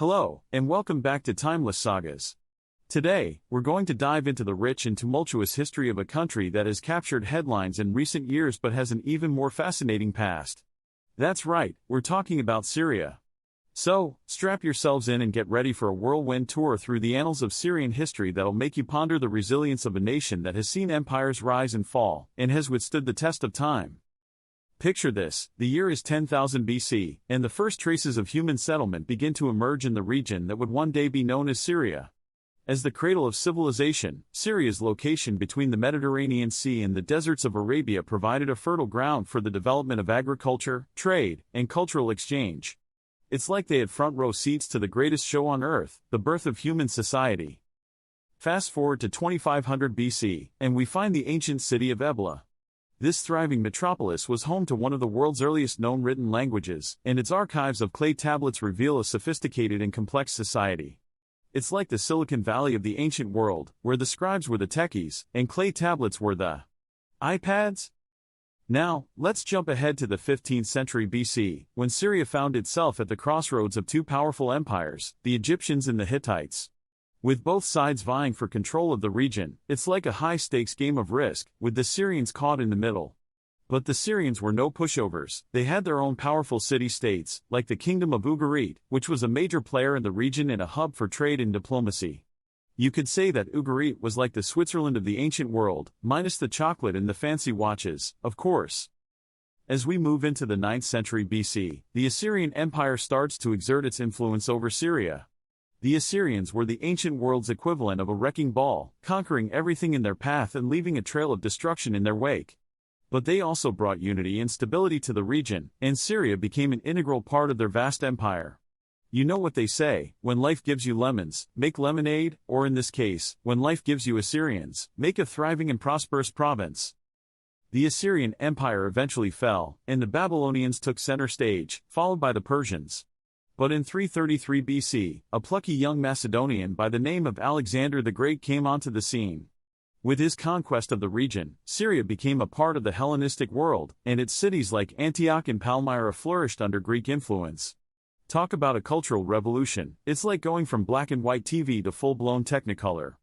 Hello, and welcome back to Timeless Sagas. Today, we're going to dive into the rich and tumultuous history of a country that has captured headlines in recent years but has an even more fascinating past. That's right, we're talking about Syria. So, strap yourselves in and get ready for a whirlwind tour through the annals of Syrian history that'll make you ponder the resilience of a nation that has seen empires rise and fall, and has withstood the test of time. Picture this, the year is 10,000 BC, and the first traces of human settlement begin to emerge in the region that would one day be known as Syria. As the cradle of civilization, Syria's location between the Mediterranean Sea and the deserts of Arabia provided a fertile ground for the development of agriculture, trade, and cultural exchange. It's like they had front-row seats to the greatest show on earth, the birth of human society. Fast forward to 2500 BC, and we find the ancient city of Ebla. This thriving metropolis was home to one of the world's earliest known written languages, and its archives of clay tablets reveal a sophisticated and complex society. It's like the Silicon Valley of the ancient world, where the scribes were the techies, and clay tablets were the iPads. Now, let's jump ahead to the 15th century BC, when Syria found itself at the crossroads of two powerful empires, the Egyptians and the Hittites. With both sides vying for control of the region, it's like a high-stakes game of Risk, with the Syrians caught in the middle. But the Syrians were no pushovers. They had their own powerful city-states, like the Kingdom of Ugarit, which was a major player in the region and a hub for trade and diplomacy. You could say that Ugarit was like the Switzerland of the ancient world, minus the chocolate and the fancy watches, of course. As we move into the 9th century BC, the Assyrian Empire starts to exert its influence over Syria. The Assyrians were the ancient world's equivalent of a wrecking ball, conquering everything in their path and leaving a trail of destruction in their wake. But they also brought unity and stability to the region, and Syria became an integral part of their vast empire. You know what they say, when life gives you lemons, make lemonade, or in this case, when life gives you Assyrians, make a thriving and prosperous province. The Assyrian Empire eventually fell, and the Babylonians took center stage, followed by the Persians. But in 333 BC, a plucky young Macedonian by the name of Alexander the Great came onto the scene. With his conquest of the region, Syria became a part of the Hellenistic world, and its cities like Antioch and Palmyra flourished under Greek influence. Talk about a cultural revolution, it's like going from black and white TV to full-blown Technicolor.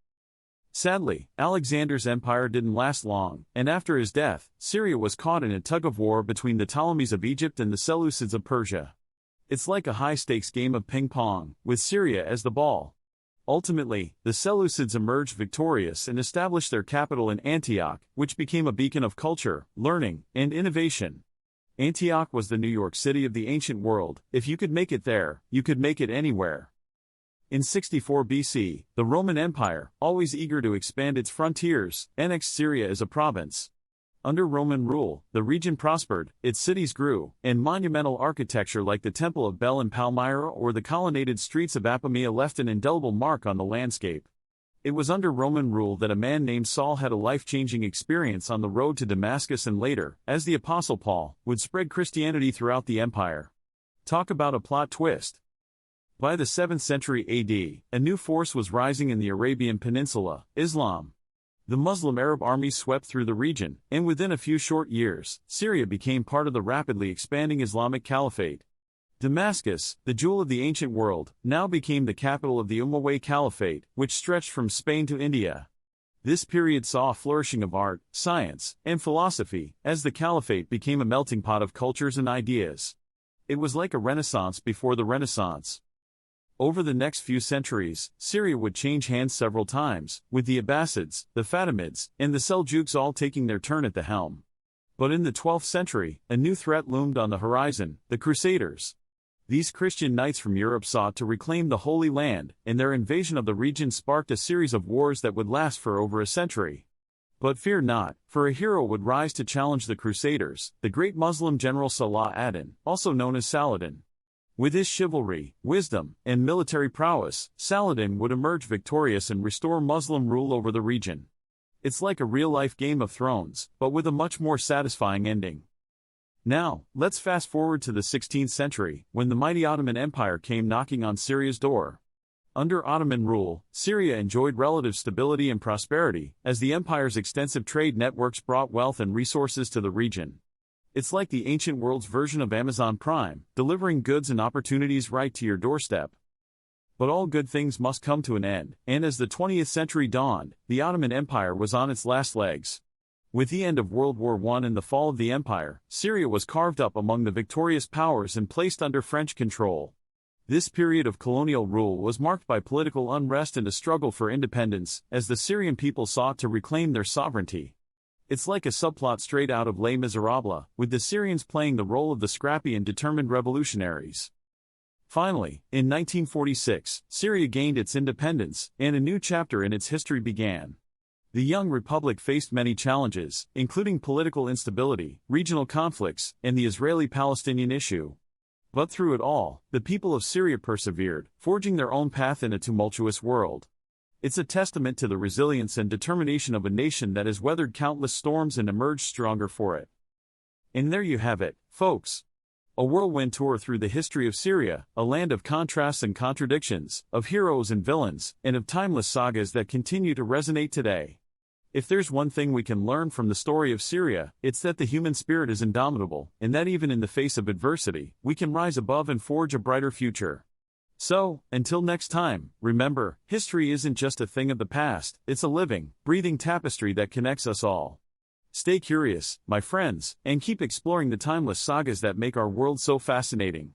Sadly, Alexander's empire didn't last long, and after his death, Syria was caught in a tug-of-war between the Ptolemies of Egypt and the Seleucids of Persia. It's like a high-stakes game of ping-pong, with Syria as the ball. Ultimately, the Seleucids emerged victorious and established their capital in Antioch, which became a beacon of culture, learning, and innovation. Antioch was the New York City of the ancient world. If you could make it there, you could make it anywhere. In 64 BC, the Roman Empire, always eager to expand its frontiers, annexed Syria as a province. Under Roman rule, the region prospered, its cities grew, and monumental architecture like the Temple of Bel in Palmyra or the colonnaded streets of Apamea left an indelible mark on the landscape. It was under Roman rule that a man named Saul had a life-changing experience on the road to Damascus and later, as the Apostle Paul, would spread Christianity throughout the empire. Talk about a plot twist. By the 7th century AD, a new force was rising in the Arabian Peninsula, Islam. The Muslim Arab armies swept through the region, and within a few short years, Syria became part of the rapidly expanding Islamic Caliphate. Damascus, the jewel of the ancient world, now became the capital of the Umayyad Caliphate, which stretched from Spain to India. This period saw a flourishing of art, science, and philosophy, as the caliphate became a melting pot of cultures and ideas. It was like a renaissance before the Renaissance. Over the next few centuries, Syria would change hands several times, with the Abbasids, the Fatimids, and the Seljuks all taking their turn at the helm. But in the 12th century, a new threat loomed on the horizon, the Crusaders. These Christian knights from Europe sought to reclaim the Holy Land, and their invasion of the region sparked a series of wars that would last for over a century. But fear not, for a hero would rise to challenge the Crusaders, the great Muslim general Salah ad-Din, also known as Saladin. With his chivalry, wisdom, and military prowess, Saladin would emerge victorious and restore Muslim rule over the region. It's like a real-life Game of Thrones, but with a much more satisfying ending. Now, let's fast forward to the 16th century, when the mighty Ottoman Empire came knocking on Syria's door. Under Ottoman rule, Syria enjoyed relative stability and prosperity, as the empire's extensive trade networks brought wealth and resources to the region. It's like the ancient world's version of Amazon Prime, delivering goods and opportunities right to your doorstep. But all good things must come to an end, and as the 20th century dawned, the Ottoman Empire was on its last legs. With the end of World War I and the fall of the empire, Syria was carved up among the victorious powers and placed under French control. This period of colonial rule was marked by political unrest and a struggle for independence, as the Syrian people sought to reclaim their sovereignty. It's like a subplot straight out of Les Miserables, with the Syrians playing the role of the scrappy and determined revolutionaries. Finally, in 1946, Syria gained its independence, and a new chapter in its history began. The young republic faced many challenges, including political instability, regional conflicts, and the Israeli-Palestinian issue. But through it all, the people of Syria persevered, forging their own path in a tumultuous world. It's a testament to the resilience and determination of a nation that has weathered countless storms and emerged stronger for it. And there you have it, folks. A whirlwind tour through the history of Syria, a land of contrasts and contradictions, of heroes and villains, and of timeless sagas that continue to resonate today. If there's one thing we can learn from the story of Syria, it's that the human spirit is indomitable, and that even in the face of adversity, we can rise above and forge a brighter future. So, until next time, remember, history isn't just a thing of the past, it's a living, breathing tapestry that connects us all. Stay curious, my friends, and keep exploring the timeless sagas that make our world so fascinating.